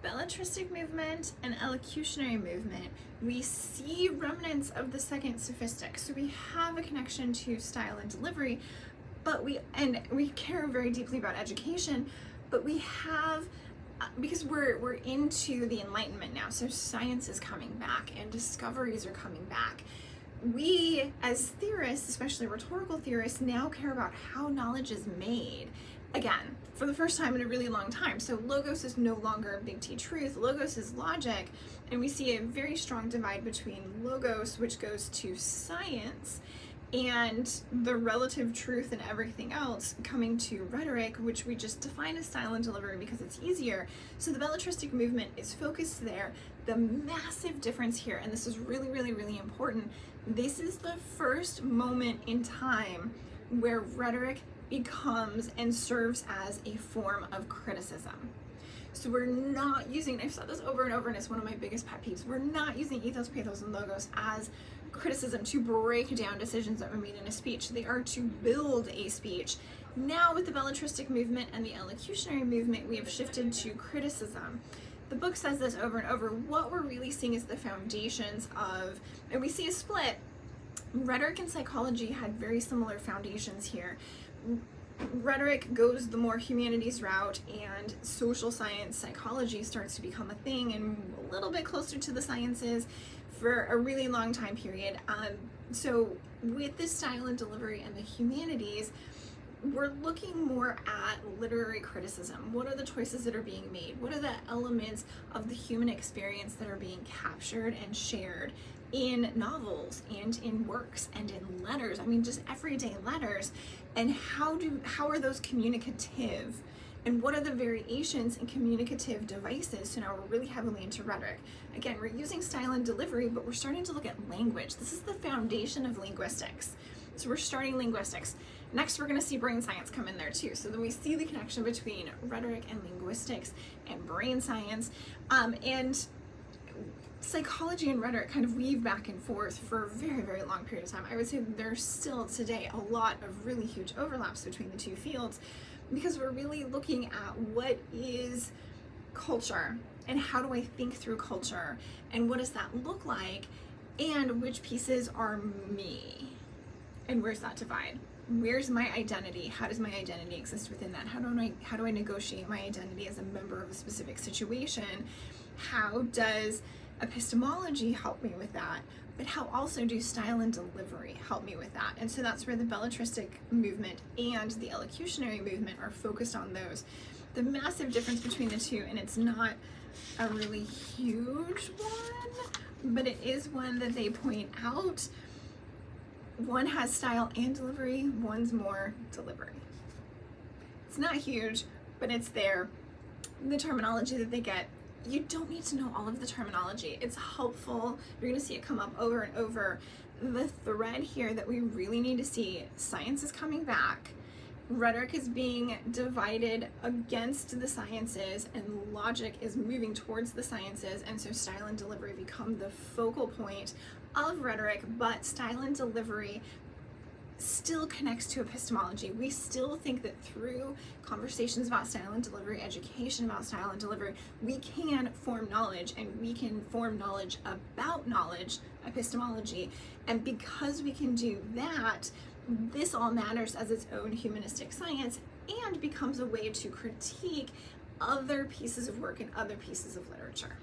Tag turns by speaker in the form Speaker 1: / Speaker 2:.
Speaker 1: Belletristic movement and elocutionary movement, we see remnants of the second sophistic. So we have a connection to style and delivery, but we care very deeply about education, but we have, because we're into the Enlightenment now, so science is coming back and discoveries are coming back. We, as theorists, especially rhetorical theorists, now care about how knowledge is made. Again, for the first time in a really long time. So logos is no longer big T truth, logos is logic, and we see a very strong divide between logos, which goes to science, and the relative truth and everything else coming to rhetoric, which we just define as style and delivery because it's easier. So the belletristic movement is focused there. The massive difference here, and this is really, really, really important, this is the first moment in time where rhetoric becomes and serves as a form of criticism. So we're not using, I've said this over and over, and it's one of my biggest pet peeves, we're not using ethos, pathos, and logos as criticism to break down decisions that were made in a speech. They are to build a speech. Now with the belletristic movement and the elocutionary movement, we have shifted to criticism. The book says this over and over. What we're really seeing is the foundations of, and we see a split. Rhetoric and psychology had very similar foundations here. Rhetoric goes the more humanities route, and social science, psychology starts to become a thing and a little bit closer to the sciences for a really long time period. So with this style and delivery and the humanities, we're looking more at literary criticism. What are the choices that are being made? What are the elements of the human experience that are being captured and shared in novels and in works and in letters? I mean, just everyday letters. And how are those communicative? And what are the variations in communicative devices? So now we're really heavily into rhetoric. Again, we're using style and delivery, but we're starting to look at language. This is the foundation of linguistics. So we're starting linguistics. Next, we're going to see brain science come in there too. So then we see the connection between rhetoric and linguistics and brain science. And psychology and rhetoric kind of weave back and forth for a very, very long period of time. I would say there's still today a lot of really huge overlaps between the two fields, because we're really looking at what is culture and how do I think through culture and what does that look like and which pieces are me and where's that divide? Where's my identity? How does my identity exist within that? How do I negotiate my identity as a member of a specific situation? How does epistemology help me with that? But how also do style and delivery help me with that? And so that's where the belletristic movement and the elocutionary movement are focused on those. The massive difference between the two, and it's not a really huge one, but it is one that they point out. One has style and delivery, one's more delivery. It's not huge, but it's there. The terminology that they get, you don't need to know all of the terminology. It's helpful. You're gonna see it come up over and over. The thread here that we really need to see, science is coming back. Rhetoric is being divided against the sciences and logic is moving towards the sciences, and so style and delivery become the focal point of rhetoric, but style and delivery still connects to epistemology. We still think that through conversations about style and delivery, education about style and delivery, we can form knowledge, and we can form knowledge about knowledge, epistemology. And because we can do that, this all matters as its own humanistic science and becomes a way to critique other pieces of work and other pieces of literature.